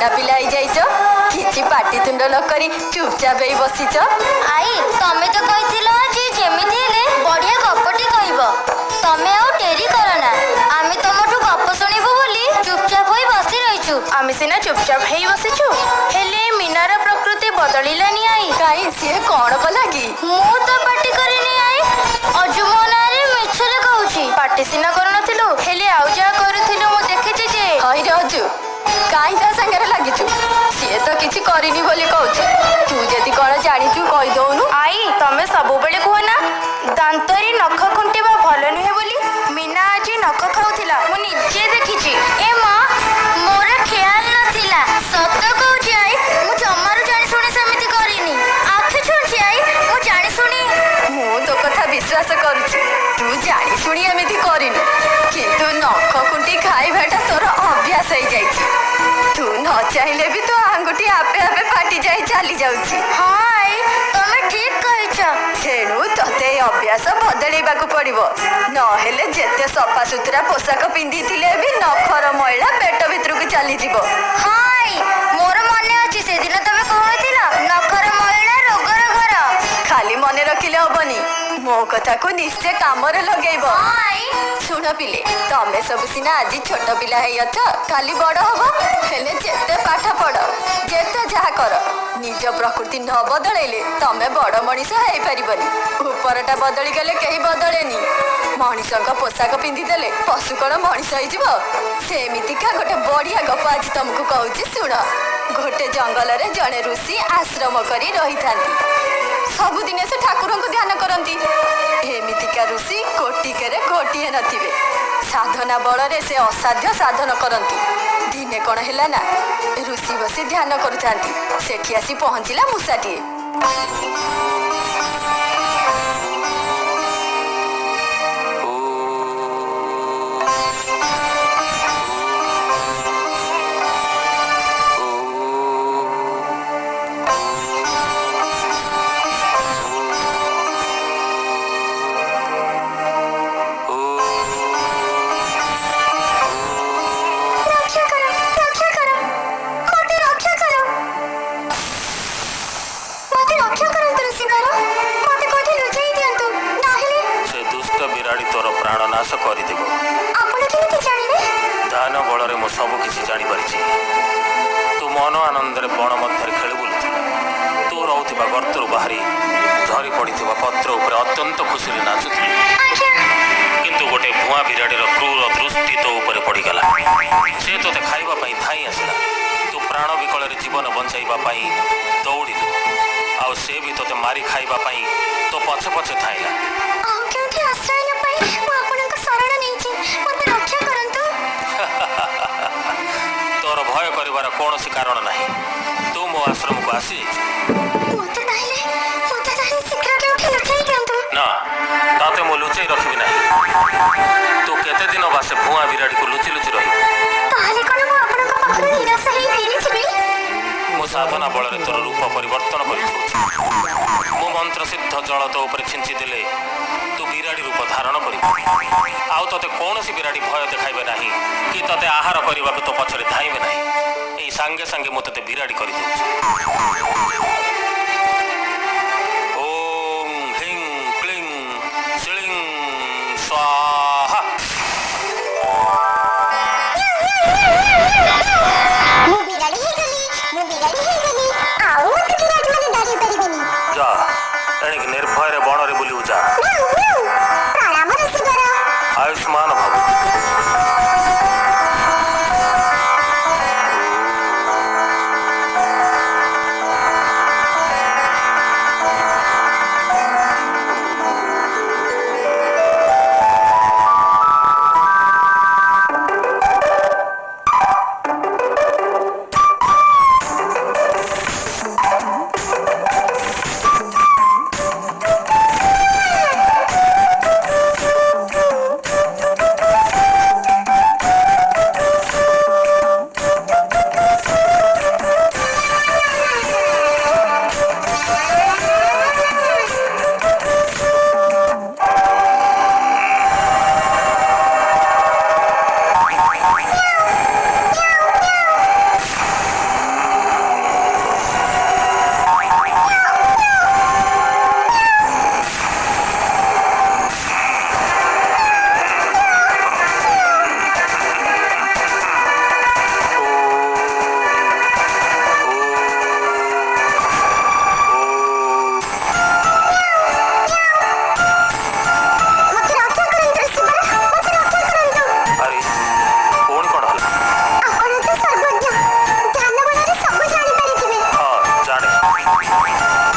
ବଡ ପିଲା ହେଇଯାଇଛ, କିଛି ପାଟିତୁଣ୍ଡ ନ କରି ଚୁପଚାପ ହେଇ ବସିଛ। ଆଇ ତମେ ତ କହିଥିଲ ଯେ ଯେମିତି ହେଲେ ବଢିଆ ଗପଟି କହିବ। ତମେ ଆଉ ଡେରି କର ନା, ଆମେ ତମଠୁ ଗପ ଶୁଣିବୁ ବୋଲି ଚୁପଚାପ ହୋଇ ବସି ରହିଛୁ। ଆମେ ସିନା ଚୁପଚାପ ହେଇ ବସିଛୁ, ହେଲେ ମୀନାର ପ୍ରକୃତି ବଦଳିଲାନି ଆଇ। କାଇଁ ସିଏ କଣ କଲା କି? ମୁଁ ତ ପାଟି କରିନି ଆଇ, ଅଜୁ ମୋ ନାଁରେ ମିଛରେ କହୁଛି। ପାଟି ସିନା କରୁନଥିଲୁ, ହେଲେ ଆଉ ଯାହା କରୁଥିଲୁ ମୁଁ ଦେଖିଛି ଯେ। ହଇରେ ଅଜୁ, କାଇଁ ତା ସାଙ୍ଗରେ ଲାଗିଛୁ? ସିଏ ତ କିଛି କରିନି ବୋଲି କହୁଛି। ତୁ ଯଦି କଣ ଜାଣିଛୁ କହିଦଉନୁ। ଆଇ ତମେ ସବୁବେଳେ କୁହ ନା ଦାନ୍ତରେ ନଖ ଖୁଣ୍ଟିବା ଭଲ ନୁହେଁ ବୋଲି। ମୀନା ଆଜି ନଖ ଖାଉଥିଲା, ମୁଁ ନିଜେ ଦେଖିଛି। ଏ ମା, ମୋର ଖିଆଲ ନଥିଲା। ସତ କହୁଛି ଆଇ, ମୁଁ ଜମାରୁ ଜାଣି ଶୁଣି ସେମିତି କରିନି। ଆଖି ଛୁଞ୍ଚି ଆଇ, ମୁଁ ଜାଣି ଶୁଣି। ମୁଁ ତୋ କଥା ବିଶ୍ୱାସ କରୁଛି, ତୁ ଜାଣି ଶୁଣି ଏମିତି କରିନୁ, କିନ୍ତୁ ନଖ ଖୁଣ୍ଟି ଖାଇବାଟା ତୋର ଅଭ୍ୟାସ ହେଇଯାଇଛି। ତୁ ନ ଚାହିଁଲେ ବି ତୋ ଆଙ୍ଗୁଠି ଆପେ ଆପେ ଫାଟି ଯାଇ ଚାଲି ଯାଉଛି। ହଁ ଆଇ, ତମେ ଠିକ କହିଛ। ତେଣୁ ତତେ ଏ ଅଭ୍ୟାସ ବଦଳେଇବାକୁ ପଡିବ, ନହେଲେ ଯେତେ ସଫାସୁତୁରା ପୋଷାକ ପିନ୍ଧିଥିଲେ ବି ନଖର ମଇଳା ପେଟ ଭିତରକୁ ଚାଲିଯିବ। ହଁ ଆଇ, ମୋର ମନେ ଅଛି ସେଦିନ ତମେ କହୁଥିଲ ନଖର ମଇଳା ରୋଗର ଘର। ଖାଲି ମନେ ରଖିଲେ ହବନି, ମୋ କଥାକୁ ନିଶ୍ଚୟ କାମରେ ଲଗେଇବ। ହଁ ଆଇ। ଶୁଣ ପିଲେ, ତମେ ସବୁ ସିନା ଆଜି ଛୋଟ ପିଲା ହେଇଅଛ, କାଲି ବଡ ହବ। ହେଲେ ଯେତେ ପାଠ ପଢ, ଯେତେ ଯାହା କର, ନିଜ ପ୍ରକୃତି ନ ବଦଳେଇଲେ ତମେ ବଡ ମଣିଷ ହେଇପାରିବନି। ଉପରଟା ବଦଳିଗଲେ କେହି ବଦଳେନି। ମଣିଷଙ୍କ ପୋଷାକ ପିନ୍ଧିଦେଲେ ପଶୁ କଣ ମଣିଷ ହେଇଯିବ? ସେମିତିକା ଗୋଟେ ବଢିଆ ଗପ ଆଜି ତମକୁ କହୁଛି, ଶୁଣ। ଗୋଟେ ଜଙ୍ଗଲରେ ଜଣେ ଋଷି ଆଶ୍ରମ କରି ରହିଥାନ୍ତି। ସବୁଦିନେ ସେ ଠାକୁରଙ୍କୁ ଧ୍ୟାନ କରନ୍ତି। ଏମିତିକା ଋଷି କୋଟିକରେ ଗୋଟିଏ ନଥିବେ। ସାଧନା ବଳରେ ସେ ଅସାଧ୍ୟ ସାଧନ କରନ୍ତି। ଦିନେ କଣ ହେଲା ନା, ଋଷି ବସି ଧ୍ୟାନ କରୁଥାନ୍ତି, ସେଠି ଆସି ପହଞ୍ଚିଲା ମୂଷାଟିଏ। ନାଶ କରିଦେବ। ଧ୍ୟାନ ବଳରେ ମୁଁ ସବୁ କିଛି ଜାଣିପାରିଛି। ତୁ ମନ ଆନନ୍ଦରେ ବଣ ମଧ୍ୟରେ ଖେଳି ବୁଲୁଥିଲୁ। ତୁ ରହୁଥିବା ଗର୍ତ୍ତରୁ ବାହାରି ଝରି ପଡ଼ିଥିବା ପତ୍ର ଉପରେ ଅତ୍ୟନ୍ତ ଖୁସିରେ ନାଚୁଥିଲୁ। କିନ୍ତୁ ଗୋଟେ ଭୁଆଁ ବିରାଡ଼ିର କ୍ରୂର ଦୃଷ୍ଟି ତୋ ଉପରେ ପଡ଼ିଗଲା। ସେ ତୋତେ ଖାଇବା ପାଇଁ ଧାଇଁ ଆସିଲା। ତୁ ପ୍ରାଣ ବିକଳରେ ଜୀବନ ବଞ୍ଚାଇବା ପାଇଁ ଦୌଡ଼ିଲୁ, ଆଉ ସେ ବି ତୋତେ ମାରି ଖାଇବା ପାଇଁ ତୋ ପଛେ ପଛେ ଧାଇଁଲା। ତୋର ଭୟ କରିବାର କୌଣସି କାରଣ ନାହିଁ। ତୁ ମୋ ଆଶ୍ରମକୁ ଆସିଯାଇଛୁ। ନା, ତତେ ମୁଁ ଲୁଚେଇ ରଖିବି ନାହିଁ। ତୁ କେତେ ଦିନ ବା ସେ ଭୁଆଁ ବିରାଡ଼ିକୁ ଲୁଚି ଲୁଚି ରହିବୁ? ମୁଁ ସାଧନା ବଳରେ ତୋର ରୂପ ପରିବର୍ତ୍ତନ କରିଦେଉଛି। ମୁଁ ମନ୍ତ୍ରସିଦ୍ଧ ଜଳ ତୋ ଉପରେ ଛିଞ୍ଚି ଦେଲେ ତୁ ବିରାଡ଼ି ରୂପ ଧାରଣ କରିବୁ। ଆଉ ତୋତେ କୌଣସି ବିରାଡ଼ି ଭୟ ଦେଖାଇବେ ନାହିଁ କି ତୋତେ ଆହାର କରିବାକୁ ତୋ ପଛରେ ଧାଇଁବେ ନାହିଁ। ଏଇ ସାଙ୍ଗେ ସାଙ୍ଗେ ମୁଁ ତୋତେ ବିରାଡ଼ି କରିଦେଉଛି। ଓಂ ହିଂ କ୍ଲିଂ ଶିଳିଂ ସ୍ୱାହା। ଯା, ଏଣିକି ନିର୍ଭୟରେ ବଣରେ ବୁଲିବୁ ଯା। ଆୟୁଷ୍ମାନ ଭବ।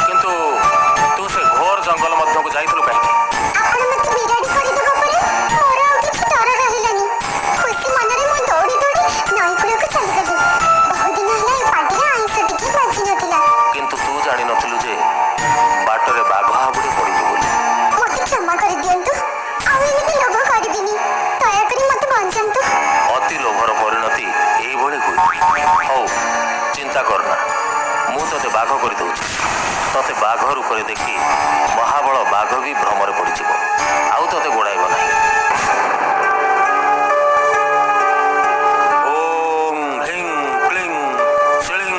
କିନ୍ତୁ ତୁ ସେ ଘୋର ଜଙ୍ଗଲ ମଧ୍ୟକୁ ଯାଇଥିଲୁ କାହିଁକି? ଆପଣ ମତେ ବିରାଡ଼ି କରିଦେବା ପରେ ମୋର ଆଉ କିଛି ଡର ରହିଲାନି। ଖୁସି ମନରେ ମୁଁ ଦୌଡ଼ି ଦୌଡ଼ି ନଈକୂଳକୁ ଚାଲିଗଲି। ବହୁଦିନ ହେଲା ଏ ପାଟିରେ ଆଇଁଷ ଟିକେ ବାଜି ନଥିଲା। କିନ୍ତୁ ତୁ ଜାଣିନଥିଲୁ ଯେ ବାଟରେ ବାଘ ହାବୁଡ଼ି ପଡ଼ିବୁ ବୋଲି। ମତେ କ୍ଷମା କରିଦିଅନ୍ତୁ। ଆଉ ଏମିତି ଲୋଭ କରିବିନି। ଦୟାକରି ମତେ ବଞ୍ଚାନ୍ତୁ। ଅତି ଲୋଭର ପରିଣତି ଏଇଭଳି ହୁଏ। ହଉ ଚିନ୍ତା କରନା, ମୁଁ ତତେ ବାଘ କରିଦେଉଛି। ତତେ ବାଘ ରୂପରେ ଦେଖି ମହାବଳ ବାଘ ବି ଭ୍ରମରେ ପଡ଼ିଯିବ, ଆଉ ତତେ ଗୋଡ଼ାଇବ ନାହିଁ। ଓಂ ହ୍ରିଂ କ୍ଲିଂ ଶିଳିଂ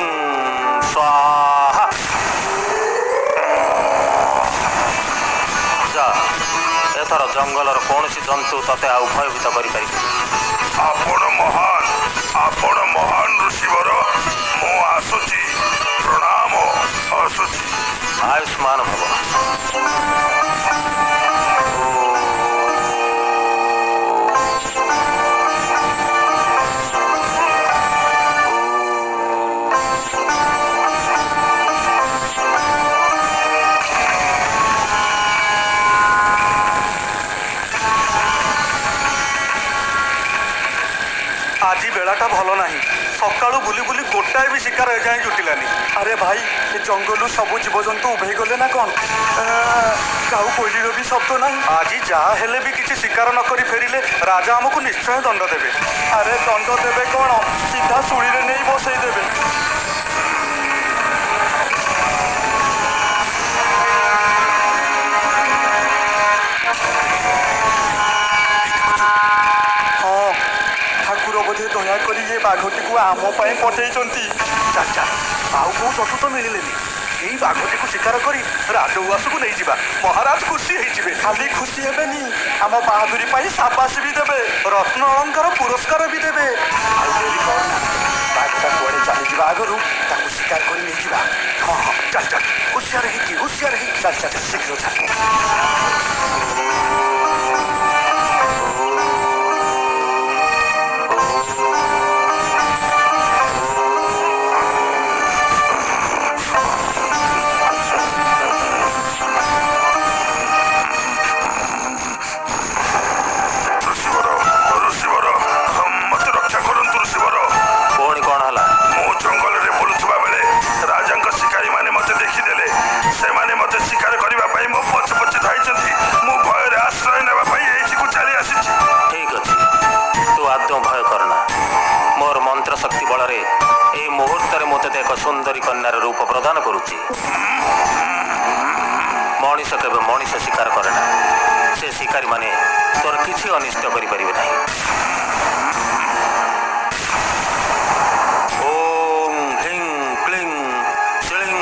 ସ୍ୱାହା। ଯା, ଏଥର ଜଙ୍ଗଲର କୌଣସି ଜନ୍ତୁ ତତେ ଆଉ ଭୟଭୀତ କରିପାରିବେ। ଆପଣ ମହାନ ଋଷିବର, ମୁଁ ଆସୁଛି। ପ୍ରଣାମ, ଆସୁଛି। ଆୟୁଷ୍ମାନ ଭବ। ଆଜି ବେଳାଟା ଭଲ ନାହିଁ। ସକାଳୁ ବୁଲି ବୁଲି ଗୋଟାଏ ବି ଶିକାର ଏଯାଏଁ ଜୁଟିଲାନି। ଆରେ ଭାଇ, ଏ ଜଙ୍ଗଲରୁ ସବୁ ଜୀବଜନ୍ତୁ ଉଭେଇ ଗଲେ ନା କ'ଣ? କାଉ କୋଇଲିର ବି ଶବ୍ଦ ନାହିଁ। ଆଜି ଯାହା ହେଲେ ବି କିଛି ଶିକାର ନ କରି ଫେରିଲେ ରାଜା ଆମକୁ ନିଶ୍ଚୟ ଦଣ୍ଡ ଦେବେ। ଆରେ ଦଣ୍ଡ ଦେବେ କ'ଣ, ସିଧା ଶୁଳିରେ ନେଇ ବସେଇ ଦେବେ। ହଁ, ଠାକୁର ବୋଧେ ଦୟାକରି ଏ ବାଘଟିକୁ ଆମ ପାଇଁ ପଠେଇଛନ୍ତି। ଚାଲ ଚାଲ, ଆଉ କୋଉ ଜଟୁ ତ ମିଳିଲେନି। ଏଇ ବାଘଟିକୁ ଶିକାର କରି ରାଜଉଆସକୁ ନେଇଯିବା। ମହାରାଜ ଖୁସି ହେଇଯିବେ। ଖାଲି ଖୁସି ହେବେନି, ଆମ ବାହାଦୁରୀ ପାଇଁ ସାବାସି ବି ଦେବେ, ରତ୍ନ ଅଳଙ୍କାର ପୁରସ୍କାର ବି ଦେବେ। ଆଉ ଡେରି କର ନା, ବାଘଟା କୁଆଡ଼େ ଚାଲିଯିବା ଆଗରୁ ତାକୁ ଶିକାର କରି ନେଇଯିବା। ହଁ ହଁ, ଚାଲ ଚାଲ, ହୁସିଆର ହେଇକି ଚାଲ ଚାଲ, ଶୀଘ୍ର ଚାଲ। ଋଷିବର, ମତେ ରକ୍ଷା କରନ୍ତୁ ଋଷିବର। ପୁଣି କ'ଣ ହେଲା? ମୁଁ ଜଙ୍ଗଲରେ ବୁଲୁଥିବା ବେଳେ ରାଜାଙ୍କ ଶିକାରୀମାନେ ମତେ ଦେଖିଦେଲେ। ସେମାନେ ମତେ ଶିକାର କରିବା ପାଇଁ ମୋ ପଛେ ପଛେ ଧାଇଛନ୍ତି। ମୁଁ ଭୟରେ ଆଶ୍ରୟ ନେବା ପାଇଁ ଏଇଠିକୁ ଚାଲି ଆସିଛି। ଠିକ୍ ଅଛି, ତୁ ଆଦୌ ଭୟ କରନା। ମୋର ମନ୍ତ୍ର ଶକ୍ତି ବଳରେ ଏଇ ମୁହୂର୍ତ୍ତରେ ମୁଁ ତତେ ଏକ ସୁନ୍ଦରୀ କନ୍ୟାର ରୂପ ପ୍ରଦାନ କରୁଛି। ମଣିଷ କେବେ ମଣିଷ ଶିକାର କରେ ନା। ସେ ଶିକାରୀମାନେ ତୋର କିଛି ଅନିଷ୍ଟ କରିପାରିବେ ନାହିଁ। ଓಂ ହ୍ରିଂ କ୍ଲିଂ ଶିଳିଂ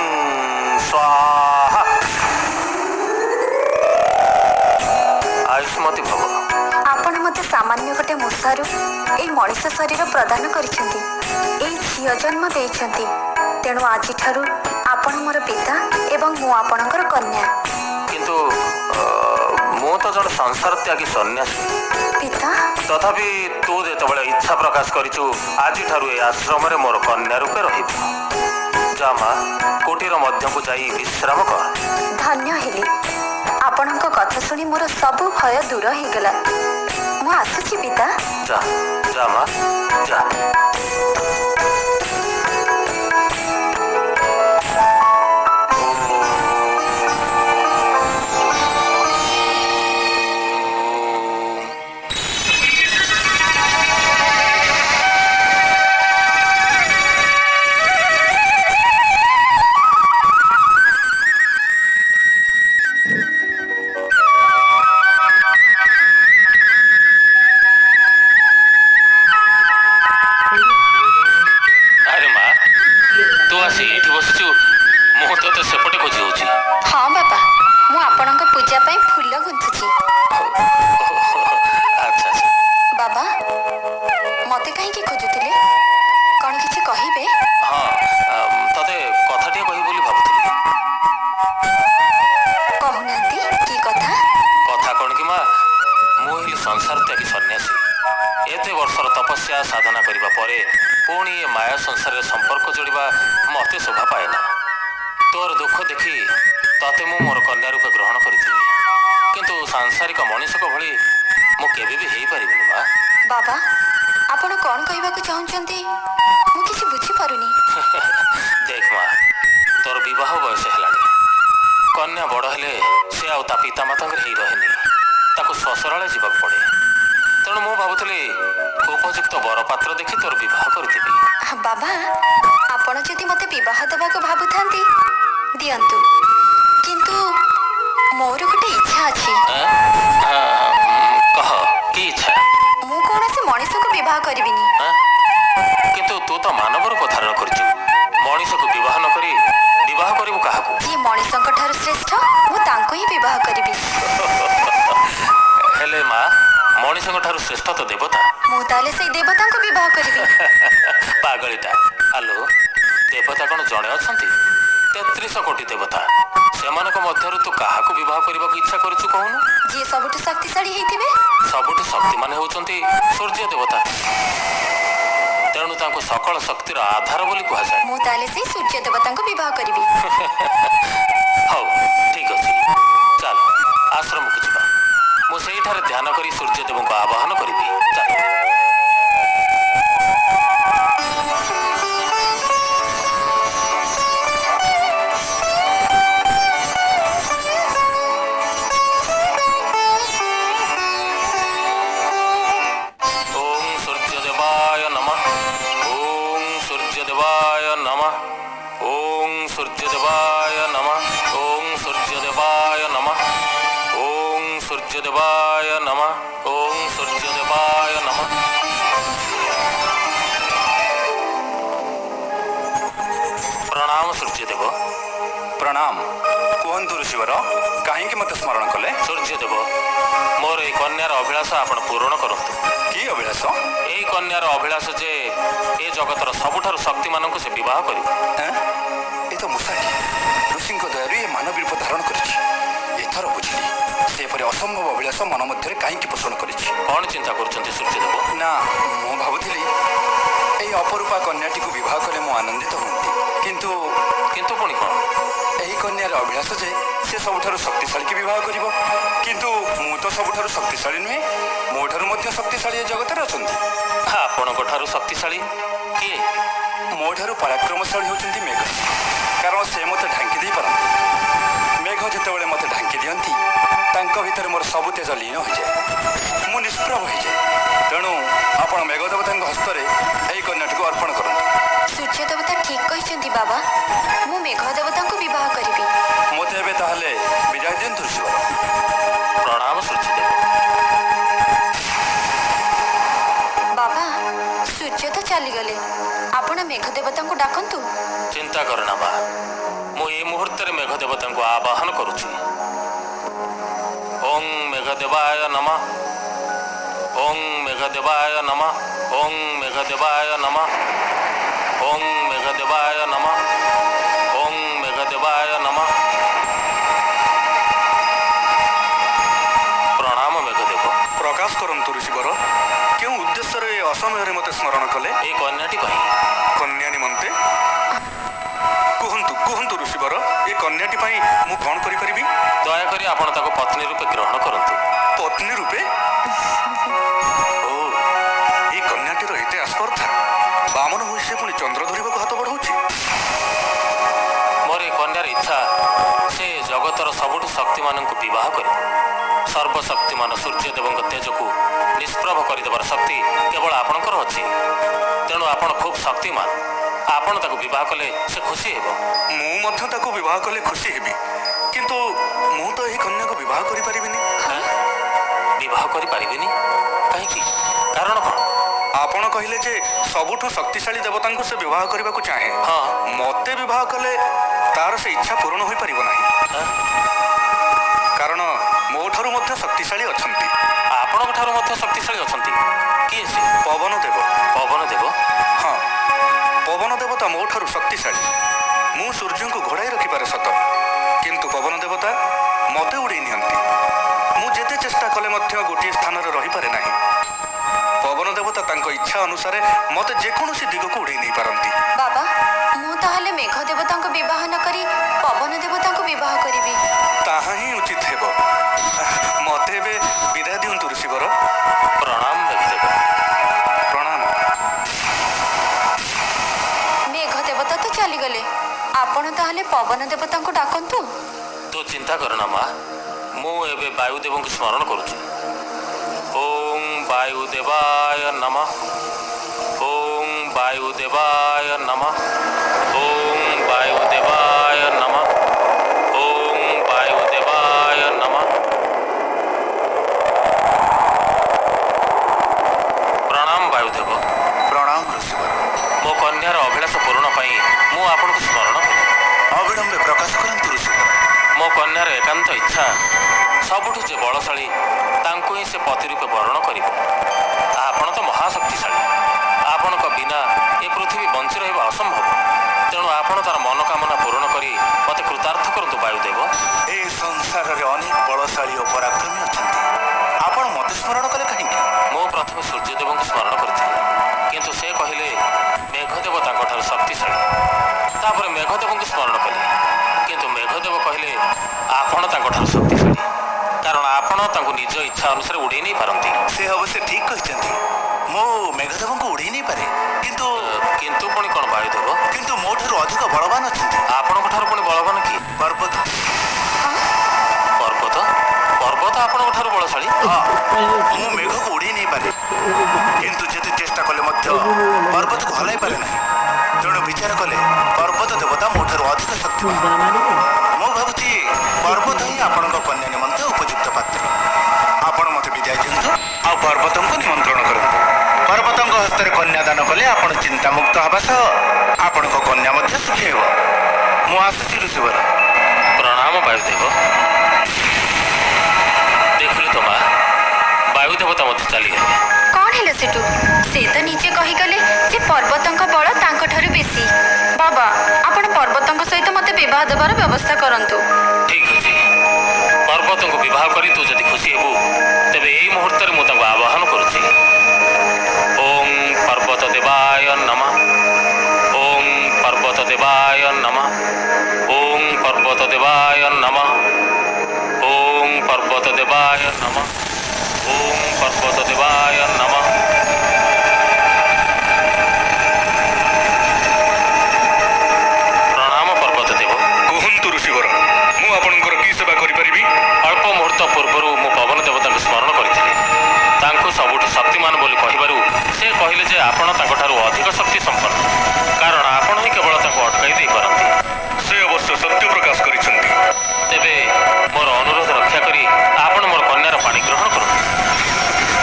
ସ୍ୱାହା। ଆୟୁଷ୍ମତୀ ଭବ। ଆପଣ ମୋତେ ସାମାନ୍ୟ ଗୋଟେ ମୂଷାରୁ ଏଇ ମଣିଷ ଶରୀର ପ୍ରଦାନ କରିଛନ୍ତି। ଏଇ ଝିଅ ଜନ୍ମ ଦେଇଛନ୍ତି। ତେଣୁ ଆଜିଠାରୁ ଆପଣ ମୋର ପିତା ଏବଂ ମୁଁ ଆପଣଙ୍କର କନ୍ୟା। କିନ୍ତୁ ମୁଁ ତ ଜଣେ ସଂସାର ତ୍ୟାଗୀ ସନ୍ନ୍ୟାସୀ। ପିତା, ତଥାପି ତୁ ଯେତେବେଳେ ଇଚ୍ଛା ପ୍ରକାଶ କରିଛୁ, ଆଜିଠାରୁ ଏ ଆଶ୍ରମରେ ମୋର କନ୍ୟା ରୂପେ ରହିବୁ। ଯା ମା, କୁଟୀର ମଧ୍ୟକୁ ଯାଇ ବିଶ୍ରାମ କର। ଧନ୍ୟ ହେଲି। ଆପଣଙ୍କ କଥା ଶୁଣି ମୋର ସବୁ ଭୟ ଦୂର ହେଇଗଲା। ମୁଁ ଆସୁଛି ପିତା। ଯା ଯା ମା, ଯା। संसार त्यागी सन्यासी एते वर्षर तपस्या साधना करिबा परे पुणी ए माया संसार संपर्क जोड़िबा मते शोभा पाएना। तू ତୋର ଦୁଃଖ ଦେଖି ତତେ ମୁଁ ମୋର କନ୍ୟା ରୂପେ ଗ୍ରହଣ କରିଥିଲି, କିନ୍ତୁ ସାଂସାରିକ ମଣିଷଙ୍କ ଭଳି ମୁଁ କେବେ ବି ହେଇପାରିବିନି ମା। ବାବା, ଆପଣ କ'ଣ କହିବାକୁ ଚାହୁଁଛନ୍ତି ମୁଁ କିଛି ବୁଝିପାରୁନି। ଦେଖ ମା, ତୋର ବିବାହ ବୟସ ହେଲାଣି। କନ୍ୟା ବଡ଼ ହେଲେ ସେ ଆଉ ତା ପିତାମାତାଙ୍କର ହେଇ ରହେନି, ତାକୁ ଶ୍ୱଶୁରାଳୟ ଯିବାକୁ ପଡ଼େ। ତେଣୁ ମୁଁ ଭାବୁଥିଲି ଉପଯୁକ୍ତ ବରପାତ୍ର ଦେଖି ତୋର ବିବାହ କରିଦେବି। ବାବା, ଆପଣ ଯଦି ମୋତେ ବିବାହ ଦେବାକୁ ଭାବୁଥାନ୍ତି ଦିଅନ୍ତୁ, କିନ୍ତୁ ମୋର ଗୋଟେ ଇଚ୍ଛା ଅଛି। କହ, କି ଇଚ୍ଛା? ମୁଁ କୌଣସି ମଣିଷକୁ ବିବାହ କରିବିନି। କିନ୍ତୁ ତୁ ତ ମାନବ ରୂପ ଧାରଣ କରିଛୁ। ମଣିଷକୁ ବିବାହ ନ କରି ବିବାହ କରିବୁ କାହାକୁ? ଯିଏ ମଣିଷଙ୍କ ଠାରୁ ଶ୍ରେଷ୍ଠ, ମୁଁ ତାଙ୍କୁ ହିଁ ବିବାହ କରିବି। ହେଲେ ମା, ମଣିଷଙ୍କ ଠାରୁ ଶ୍ରେଷ୍ଠ ତ ଦେବତା। ମୁଁ ତାହେଲେ ସେଇ ଦେବତାଙ୍କୁ ବିବାହ କରିବି। ପାଗଳିଟା। ଆଲୋ, ଦେବତା କ'ଣ ଜଣେ ଅଛନ୍ତି? 33 କୋଟି ଦେବତା। ସେମାନଙ୍କ ମଧ୍ୟରୁ ତୁ କାହାକୁ ବିବାହ କରିବାକୁ ଇଚ୍ଛା କରୁଛୁ କହୁନୁ? ଯିଏ ସବୁଠୁ ଶକ୍ତିଶାଳୀ ହେଇଥିବେ। ସବୁଠୁ ଶକ୍ତିମାନ ହେଉଛନ୍ତି ସୂର୍ଯ୍ୟ ଦେବତା। ତେଣୁ ତାଙ୍କୁ ସକଳ ଶକ୍ତିର ଆଧାର ବୋଲି କୁହାଯାଏ। ମୁଁ ତାହେଲେ ସେଇ ସୂର୍ଯ୍ୟ ଦେବତାଙ୍କୁ ବିବାହ କରିବି। ହଉ, ଠିକ୍ ଅଛି, ଚାଲ ଆଶ୍ରମକୁ ଯିବା। ମୁଁ ସେଇଠାରେ ଧ୍ୟାନ କରି ସୂର୍ଯ୍ୟଦେବଙ୍କୁ ଆବାହନ କରିବି। ଚାଲ। ଓಂ ସୂର୍ଯ୍ୟଦେବାୟ ନମଃ। ଓಂ ସୂର୍ଯ୍ୟଦେବାୟ ନମଃ। ଓଂ ସୂର୍ଯ୍ୟଦେବାୟ ନମଃ। ଓଂ ସୂର୍ଯ୍ୟଦେବାୟ ନମଃ। ଓଂ ସୂର୍ଯ୍ୟଦେବାୟ ନମଃ। ଓଂ ସୂର୍ଯ୍ୟଦେବାୟ ନମଃ। ପ୍ରଣାମ ସୂର୍ଯ୍ୟଦେବ। ପ୍ରଣାମ। କୁହନ୍ତୁ ଋଷିବର, କାହିଁକି ମୋତେ ସ୍ମରଣ କଲେ? ସୂର୍ଯ୍ୟଦେବ, ମୋର এই କନ୍ୟାର ଅଭିଳାଷ ଆପଣ ପୂରଣ କରନ୍ତୁ। କି ଅଭିଳାଷ? এই କନ୍ୟାର ଅଭିଳାଷ ଯେ ଏ ଜଗତର ସବୁଠାରୁ ଶକ୍ତିମାନଙ୍କୁ ସେ ବିବାହ କରିବ। ଏ ତ ମୂଷାଟି ଋଷିଙ୍କ ଦୟାରୁ ଏ ମାନବ ରୂପ ଧାରଣ କରିଛି। ଏଥର ବୁଝିଲି ସେପରି ଅସମ୍ଭବ ଅଭିଳାଷ ମନ ମଧ୍ୟରେ କାହିଁକି ପୋଷଣ କରିଛି। କ'ଣ ଚିନ୍ତା କରୁଛନ୍ତି ସୂର୍ଯ୍ୟଦେବ? ନା, ମୁଁ ଭାବୁଥିଲି ଏଇ ଅପରୂପା କନ୍ୟାଟିକୁ ବିବାହ କଲେ ମୁଁ ଆନନ୍ଦିତ ହୁଅନ୍ତି, କିନ୍ତୁ କିନ୍ତୁ ପୁଣି କ'ଣ? ଏହି କନ୍ୟାର ଅଭିଳାଷ ଯେ ସେ ସବୁଠାରୁ ଶକ୍ତିଶାଳୀକି ବିବାହ କରିବ। କିନ୍ତୁ ମୁଁ ତ ସବୁଠାରୁ ଶକ୍ତିଶାଳୀ ନୁହେଁ। ମୋ ଠାରୁ ମଧ୍ୟ ଶକ୍ତିଶାଳୀ ଏ ଜଗତରେ ଅଛନ୍ତି। ଆପଣଙ୍କ ଠାରୁ ଶକ୍ତିଶାଳୀ କିଏ? ମୋ ଠାରୁ ପରାକ୍ରମଶାଳୀ ହେଉଛନ୍ତି ମେଘ, କାରଣ ସେ ମୋତେ ଢାଙ୍କି ଦେଇପାରନ୍ତି। ମେଘ ଯେତେବେଳେ ମୋତେ ଢାଙ୍କି ଦିଅନ୍ତି, ତାଙ୍କ ଭିତରେ ମୋର ସବୁ ତେଜ ଲୀନ ହୋଇଯାଏ, ମୁଁ ନିଷ୍ପ୍ରଭ ହୋଇଯାଏ। ତେଣୁ ଆପଣ ମେଘ ଦେବତାଙ୍କ ହସ୍ତରେ ଏହି କନ୍ୟାଟିକୁ ଅର୍ପଣ କରନ୍ତୁ। ସୂର୍ଯ୍ୟ ଦେବତା ଠିକ୍ କହିଛନ୍ତି ବାବା, ମୁଁ ମେଘ ଦେବତାଙ୍କୁ ବିବାହ କରିବି। ମୋତେ ଏବେ ତାହେଲେ ବିଦାୟ ଦିଅନ୍ତୁ ଋଷିବର। ପ୍ରଣାମ ସୂର୍ଯ୍ୟଦେବ। ବାବା, ସୂର୍ଯ୍ୟ ତ ଚାଲିଗଲେ, ଆପଣ ମେଘ ଦେବତାଙ୍କୁ ଡାକନ୍ତୁ। ଚିନ୍ତା କରନା ମା, ମୁଁ এই ମୁହୂର୍ତ୍ତରେ ମେଘ ଦେବତାଙ୍କୁ ଆବାହନ କରୁଛି। ଓଂ ମେଘଦେବାୟ ନମଃ। ଓଂ ମେଘଦେବାୟ ନମଃ। ଓଂ ମେଘଦେବାୟ ନମଃ। ଓଂ ମେଘଦେବାୟ ନମଃ। ଓଂ ମେଘଦେବାୟ ନମଃ। ପ୍ରଣାମ ମେଘଦେବ। ପ୍ରକାଶ କରନ୍ତୁ ଋଷିବର, କେଉଁ ଉଦ୍ଦେଶ୍ୟରେ ଏ ଅସମୟରେ ମୋତେ ସ୍ମରଣ କଲେ? এই କନ୍ୟାଟି ପାଇଁ କନ୍ୟା ନିମନ୍ତେ? କୁହନ୍ତୁ କୁହନ୍ତୁ ଋଷିବର, ଏ କନ୍ୟାଟି ପାଇଁ ମୁଁ କ'ଣ କରିପାରିବି? ଦୟାକରି ଆପଣ ତାକୁ ପତ୍ନୀ ରୂପେ ଗ୍ରହଣ କରନ୍ତୁ। ପତ୍ନୀ ରୂପେ? ଓ, ଏ କନ୍ୟାଟିର ଏତେ ଆସ୍ପର୍ଦ୍ଧା! ବାମନ ହୋଇ ସେ ପୁଣି ଚନ୍ଦ୍ର ଧରିବାକୁ ହାତ ବଢ଼ାଉଛି। ମୋର ଏ କନ୍ୟାର ଇଚ୍ଛା, ସେ ଜଗତର ସବୁଠୁ ଶକ୍ତିମାନଙ୍କୁ ବିବାହ କରିବ। ସର୍ବଶକ୍ତିମାନ ସୂର୍ଯ୍ୟଦେବଙ୍କ ତେଜକୁ ନିଷ୍ପ୍ରଭ କରିଦେବାର ଶକ୍ତି କେବଳ ଆପଣଙ୍କର ଅଛି। ତେଣୁ ଆପଣ ଖୁବ୍ ଶକ୍ତିମାନ। ଆପଣ ତାକୁ ବିବାହ କଲେ ସେ ଖୁସି ହେବ। ମୁଁ ମଧ୍ୟ ତାକୁ ବିବାହ କଲେ ଖୁସି ହେବି, କିନ୍ତୁ ମୁଁ ତ ଏହି କନ୍ୟାକୁ ବିବାହ କରିପାରିବିନି। ବିବାହ କରିପାରିବେନି? କାହିଁକି? କାରଣ କ'ଣ? ଆପଣ କହିଲେ ଯେ ସବୁଠୁ ଶକ୍ତିଶାଳୀ ଦେବତାଙ୍କୁ ସେ ବିବାହ କରିବାକୁ ଚାହେଁ। ହଁ। ମୋତେ ବିବାହ କଲେ ତାର ସେ ଇଚ୍ଛା ପୂରଣ ହୋଇପାରିବ ନାହିଁ, କାରଣ ମୋ ଠାରୁ ମଧ୍ୟ ଶକ୍ତିଶାଳୀ ଅଛନ୍ତି। ଆପଣଙ୍କ ଠାରୁ ମଧ୍ୟ ଶକ୍ତିଶାଳୀ ଅଛନ୍ତି? କିଏ ସେ? ପବନ ଦେବ। ପବନ ଦେବ? ହଁ, ପବନ ଦେବତା ମୋ ଠାରୁ ଶକ୍ତିଶାଳୀ। ମୁଁ ସୂର୍ଯ୍ୟଙ୍କୁ ଘୋଡ଼ାଇ ରଖିପାରେ ସତ, କିନ୍ତୁ ପବନ ଦେବତା ମୋତେ ଉଡ଼େଇ ନିଅନ୍ତି। ମୁଁ ଯେତେ ଚେଷ୍ଟା କଲେ ମଧ୍ୟ ଗୋଟିଏ ସ୍ଥାନରେ ରହିପାରେ ନାହିଁ। ପବନ ଦେବତା ତାଙ୍କ ଇଚ୍ଛା ଅନୁସାରେ ମୋତେ ଯେକୌଣସି ଦିଗକୁ ଉଡ଼େଇ ନେଇପାରନ୍ତି। ବାବା, ମୁଁ ତାହେଲେ ମେଘ ଦେବତାଙ୍କୁ ବିବାହ ନ କରି ଆପଣ ତାହେଲେ ପବନ ଦେବତାଙ୍କୁ ଡାକନ୍ତୁ। ତୁ ଚିନ୍ତା କରନା ମା, ମୁଁ ଏବେ ବାୟୁଦେବଙ୍କୁ ସ୍ମରଣ କରୁଛି। ଓಂ ବାୟୁଦେବାୟ ନମଃ, ଓଂ ବାୟୁଦେବାୟ ନମଃ, ଓଂ ବାୟୁଦେବାୟ ନମଃ, ଓଂ ବାୟୁଦେବାୟ ନମଃ। ପ୍ରଣାମ ବାୟୁଦେବ। ପ୍ରଣାମ ଋଷିବର। ମୋ କନ୍ୟାର ଅଭିଳାଷ ପୂରଣ ପାଇଁ ମୁଁ ଆପଣଙ୍କୁ ସ୍ମରଣ କଲି। ଅବିଳମ୍ବେ ପ୍ରକାଶ କରନ୍ତୁ ଋଷିବର। ମୋ କନ୍ୟାର ଏକାନ୍ତ ଇଚ୍ଛା ସବୁଠୁ ଯେ ବଳଶାଳୀ ତାଙ୍କୁ ହିଁ ସେ ପତି ରୂପେ ବରଣ କରିବ। ଆପଣ ତ ମହାଶକ୍ତିଶାଳୀ, ଆପଣଙ୍କ ବିନା ଏ ପୃଥିବୀ ବଞ୍ଚି ରହିବା ଅସମ୍ଭବ। ତେଣୁ ଆପଣ ତାର ମନୋକାମନା ପୂରଣ କରି ମୋତେ କୃତାର୍ଥ କରନ୍ତୁ ବାୟୁଦେବ। ଏ ସଂସାରରେ ଅନେକ ବଳଶାଳୀ ଓ ପରାକ୍ରମୀ ଅଛନ୍ତି, ଆପଣ ମୋତେ ସ୍ମରଣ କଲେ କାହିଁକି? ମୁଁ ପ୍ରଥମେ ସୂର୍ଯ୍ୟଦେବଙ୍କୁ ସ୍ମରଣ କରିଥିଲି, କିନ୍ତୁ ସେ କହିଲେ ମେଘଦେବ ତାଙ୍କଠାରୁ ଶକ୍ତିଶାଳୀ। ତାପରେ ମେଘଦେବଙ୍କୁ ସ୍ମରଣ କଲି, କିନ୍ତୁ ମେଘଦେବ କହିଲେ ଆପଣ ତାଙ୍କଠାରୁ ଶକ୍ତିଶାଳୀ, କାରଣ ଆପଣ ତାଙ୍କୁ ନିଜ ଇଚ୍ଛା ଅନୁସାରେ ଉଡ଼େଇ ନେଇପାରନ୍ତି। ସେ ଅବଶ୍ୟ ଠିକ୍ କହିଛନ୍ତି, ମୁଁ ମେଘଦେବଙ୍କୁ ଉଡ଼େଇ ନେଇପାରେ, କିନ୍ତୁ କିନ୍ତୁ ପୁଣି କ'ଣ ବାୟୁଦେବ? କିନ୍ତୁ ମୋ ଠାରୁ ଅଧିକ ବଳବାନ ଅଛନ୍ତି। ଆପଣଙ୍କ ଠାରୁ ପୁଣି ବଳବାନ କିଏ? ପର୍ବତ। ପର୍ବତ? ପର୍ବତ ଆପଣଙ୍କ ଠାରୁ ବଳଶାଳୀ? ହଁ, ମୁଁ ମେଘକୁ ଉଡ଼େଇ ନେଇପାରେ, କିନ୍ତୁ ଯେତେ ଚେଷ୍ଟା କଲେ ମଧ୍ୟ ପର୍ବତକୁ ହଲାଇ ପାରେ ନାହିଁ। ତେଣୁ ବିଚାର କଲେ ପର୍ବତ ଦେବତା ମୋ ଠାରୁ ଅଧିକ ଶକ୍ତିମାନ। ମୁଁ ଭାବୁଛି ପର୍ବତ ହିଁ ଆପଣଙ୍କ କନ୍ୟା ନିମନ୍ତେ ଉପଯୁକ୍ତ ପାତ୍ର। ଆପଣ ମୋତେ ବିଦାୟ ଦିଅନ୍ତୁ ଆଉ ପର୍ବତଙ୍କୁ ନିମନ୍ତ୍ରଣ କରନ୍ତୁ। ପର୍ବତଙ୍କ ହସ୍ତରେ କନ୍ୟାଦାନ କଲେ ଆପଣ ଚିନ୍ତାମୁକ୍ତ ହେବା ସହ ଆପଣଙ୍କ କନ୍ୟା ମଧ୍ୟ ସୁଖୀ ହେବ। ମୁଁ ଆସୁଛି ଋଷିବର। ପ୍ରଣାମ ବାୟୁଦେବ। ଦେଖିଲୁ ତ ମା, ବାୟୁଦେବତା ମଧ୍ୟ ଚାଲିଗଲେ। କ'ଣ ହେଲା ସେଠୁ? ସେ ତ ନିଜେ କହିଗଲେ ଯେ ପର୍ବତଙ୍କ ବଳ ତାଙ୍କଠାରୁ ବେଶୀ। ବାବା, ଆପଣ ପର୍ବତଙ୍କ ସହିତ ମୋତେ ବିବାହ ଦେବାର ବ୍ୟବସ୍ଥା କରନ୍ତୁ। ଠିକ୍ ଅଛି, ପର୍ବତଙ୍କୁ ବିବାହ କରି ତୁ ଯଦି ଖୁସି ହେବୁ ତେବେ ଏଇ ମୁହୂର୍ତ୍ତରେ ମୁଁ ତାଙ୍କୁ ଆବାହନ କରୁଛି। ଓଂ ପର୍ବତ ଦେବାୟ ନମଃ, ଓଂ ପର୍ବତ ଦେବାୟ ନମଃ, ଓଂ ପର୍ବତ ଦେବାୟ ନମଃ, ଓଂ ପର୍ବତ ଦେବାୟ ନମଃ, ଓଂ ପର୍ବତ ଦେବାୟ ନମଃ। ପ୍ରଣାମ ପର୍ବତ ଦେବ। କୁହନ୍ତୁ ଋଷିବର, ମୁଁ ଆପଣଙ୍କର କି ସେବା କରିପାରିବି? ଅଳ୍ପ ମୁହୂର୍ତ୍ତ ପୂର୍ବରୁ ମୁଁ ପବନ ଦେବତାଙ୍କୁ ସ୍ମରଣ କରିଥିଲି। ତାଙ୍କୁ ସବୁଠୁ ଶକ୍ତିମାନ ବୋଲି କହିବାରୁ ସେ କହିଲେ ଯେ ଆପଣ ତାଙ୍କଠାରୁ ଅଧିକ ଶକ୍ତି ସମ୍ପନ୍ନ, କାରଣ ଆପଣ ହିଁ କେବଳ ତାଙ୍କୁ ଅଟକାଇ ଦେଇପାରନ୍ତି। ସେ ଅବଶ୍ୟ ସତ୍ୟ ପ୍ରକାଶ କରିଛନ୍ତି। ତେବେ ମୋର ଅନୁରୋଧ ରକ୍ଷା କରି ଆପଣ ମୋର କନ୍ୟାର ପାଣି ଗ୍ରହଣ କରନ୍ତୁ।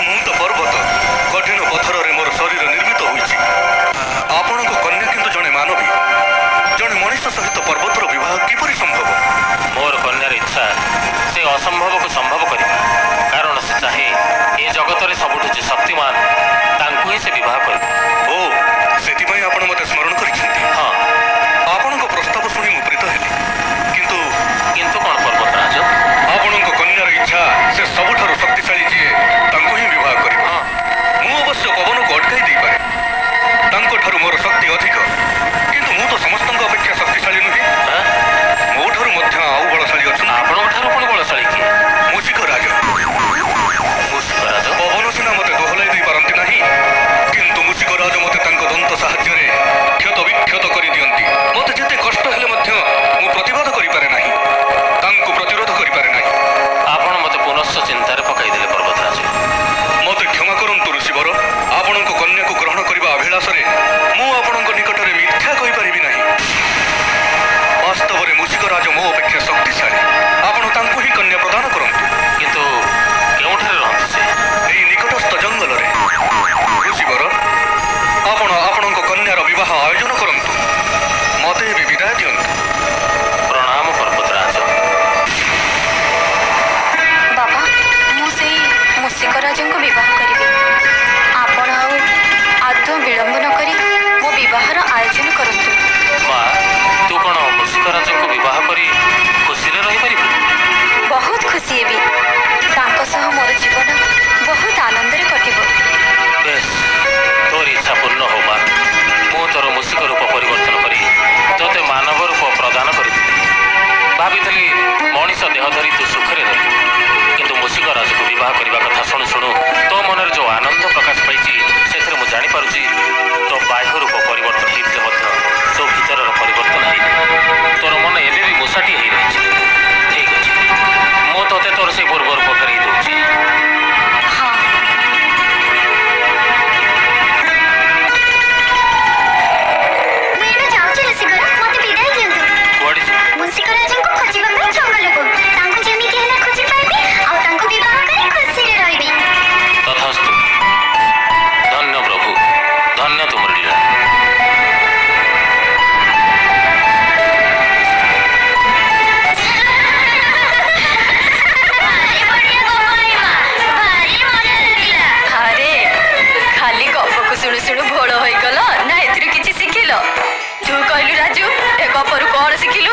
ମୁଁ ତ ପର୍ବତ, କଠିନ ପଥରରେ ମୋର ଶରୀର ନିର୍ମିତ ହୋଇଛି। ଆପଣଙ୍କ କନ୍ୟା କିନ୍ତୁ ଜଣେ ମାନବୀ। ଜଣେ ମଣିଷ ସହିତ ପର୍ବତର ବିବାହ କିପରି ସମ୍ଭବ? ମୋର କନ୍ୟାର ଇଚ୍ଛା ସେ ଅସମ୍ଭବକୁ ସମ୍ଭବ କରିବ, କାରଣ ସେ ଚାହେଁ ଏ ଜଗତରେ ସବୁଠୁ ଯେ ଶକ୍ତିମାନ ତାଙ୍କୁ ହିଁ ସେ ବିବାହ କରିବ। ଓ, ସେଥିପାଇଁ ଆପଣ ମୋତେ ସ୍ମରଣ କରିଛନ୍ତି। ହଁ, ଆପଣଙ୍କ ପ୍ରସ୍ତାବ ଶୁଣି ମୁଁ ପ୍ରୀତ ହେଲି, କିନ୍ତୁ କିନ୍ତୁ କ'ଣ ପର୍ବତରାଜ? ଆପଣଙ୍କ କନ୍ୟାର ଇଚ୍ଛା ସେ ସବୁଠାରୁ ଶକ୍ତିଶାଳୀ ଯିଏ ତାଙ୍କୁ ହିଁ ବିବାହ କରିବ। ମୁଁ ଅବଶ୍ୟ ପବନକୁ ଅଟକାଇ ଦେଇପାରେ, ତାଙ୍କଠାରୁ ମୋର ଶକ୍ତି ଅଧିକ, କିନ୍ତୁ ମୁଁ ତ ସମସ୍ତଙ୍କ ଅପେକ୍ଷା ଶକ୍ତିଶାଳୀ ନୁହେଁ। ମୋ ଠାରୁ ମଧ୍ୟ ଆଉ ବଳଶାଳୀ ଅଛନ୍ତି। ଆପଣଙ୍କ ଠାରୁ ପୁଣି ବଳଶାଳୀ କିଏ? ମୂଷିକ ରାଜ। ମୂଷିକରାଜ? ପବନ ସିନା ମୋତେ ଦୋହଲାଇ ଦେଇପାରନ୍ତି ନାହିଁ, କିନ୍ତୁ ମୂଷିକ ରାଜ ମୋତେ ତାଙ୍କ ଦନ୍ତ ସାହାଯ୍ୟରେ କ୍ଷତ ବିକ୍ଷତ କରିଦିଅନ୍ତି। ମୋତେ ଯେତେ କଷ୍ଟ ହେଲେ ମଧ୍ୟ ମୁଁ ପ୍ରତିବାଦ କରିପାରେ ନାହିଁ, ତାଙ୍କୁ ପ୍ରତିରୋଧ କରିପାରେ ନାହିଁ। ଆପଣ ମୋତେ ପୁନଶ୍ଚ ଚିନ୍ତାରେ ପକାଇଦେଲେ ପର୍ବତରାଜ। ମୋତେ କ୍ଷମା କରନ୍ତୁ ଋଷିବର, ଆପଣଙ୍କ କନ୍ୟାକୁ ଗ୍ରହଣ କରିବା ଅଭିଳାଷରେ ମୁଁ ଆପଣଙ୍କ ନିକଟରେ ମିଥ୍ୟା କହିପାରିବି ନାହିଁ। ବାସ୍ତବରେ ମୂଷିକ ରାଜ ମୋ ଅପେକ୍ଷା ଶକ୍ତିଶାଳୀ। ଆପଣ ତାଙ୍କୁ ହିଁ କନ୍ୟା ପ୍ରଦାନ କରନ୍ତୁ। କିନ୍ତୁ କେଉଁଠାରେ ରହନ୍ତି ସେ? ଏହି ନିକଟସ୍ଥ ଜଙ୍ଗଲରେ। ଋଷିବର, ଆପଣ ଆପଣଙ୍କ କନ୍ୟାର ବିବାହ ଆୟୋଜନ କରନ୍ତୁ। ମୋତେ ଏବେ ବିଦାୟ ଦିଅନ୍ତୁ। ପ୍ରଣାମ ପର୍ବତରାଜ। ବାବା, ମୁଁ ସେଇ ମୂଷିକରାଜଙ୍କୁ ବିବାହ କରିବି। ଆପଣ ଆଉ ଆଦୌ ବିଳମ୍ବ ନ କରି ମୋ ବିବାହର ଆୟୋଜନ କରନ୍ତୁ। ମା, ତୁ କ'ଣ ମୂଷିକରାଜଙ୍କୁ ବିବାହ କରି ଖୁସିରେ ରହିପାରିବୁ? ବହୁତ ଖୁସି ହେବି। ତାଙ୍କ ସହ ମୋର ଜୀବନ ବହୁତ ଆନନ୍ଦରେ କଟିବ। ବେଶ, ତୋର ଇଚ୍ଛା ପୂର୍ଣ୍ଣ ହଉ ମା। ମୁଁ ତୋର ମୂଷିକ ରୂପ ପରିବର୍ତ୍ତନ କରି ତୋତେ ମାନବ ରୂପ ପ୍ରଦାନ କରିଥିଲି। ଭାବିଥିଲି ମଣିଷ ଦେହ ଧରି ତୁ ସୁଖରେ ରହିବୁ, କିନ୍ତୁ ମୂଷିକ ରାଜକୁ ବିବାହ କରିବା କଥା ଶୁଣୁ ଶୁଣୁ ତୋ ମନରେ ଯେଉଁ ଆନନ୍ଦ ପ୍ରକାଶ ପାଇଛି ସେଥିରେ ମୁଁ ଜାଣିପାରୁଛି ତୋ ବାହ୍ୟ ରୂପ ପରିବର୍ତ୍ତନ ହେଇଥିଲେ ମଧ୍ୟ ତୋ ଭିତର ଭିତରର ପରିବର୍ତ୍ତନ ହେଇନି। ତୋର ମନ ଏବେ ବି ମୂଷାଟି ହେଇ ରହିଛି। ଠିକ୍ ଅଛି, ମୁଁ ତୋତେ ତୋର ସେଇ ପୂର୍ବ ରୂପ ଫେରେଇ ଦେଉଛି। ହଁ। ମୁଁ ଏବେ ଯାଉଛି ଋଷିକର, ମତେ ବିଦାୟ ଦିଅନ୍ତୁ। କୁଆଡ଼େ ଯିବୁ? ମୁସିକରାଜଙ୍କୁ ଖୋଜିବା ପାଇଁ ଜଙ୍ଗଲକୁ। ତାଙ୍କୁ ଯେମିତି ହେଲେ ଖୋଜି ପାଇବି ଆଉ ତାଙ୍କୁ ବିବାହ କରି ଖୁସିରେ ରହିବି। ତଥାସ୍ତୁ। ଧନ୍ୟ ପ୍ରଭୁ, ଧନ୍ୟ ତୁମର ଲୀଳା। ଭାରି ବଢିଆ ଗପ ମା, ଭାରି ମଜା ଲାଗିଲା। ଆରେ ଖାଲି ଗପକୁ ଶୁଣୁ ଶୁଣୁ ଭୋଳ ହୋଇଗଲ ନା ଏଥିରୁ କିଛି ଶିଖିଲ? ତୁ କହିଲୁ ରାଜୁ, ଏ ଗପରୁ କଣ ଶିଖିଲୁ?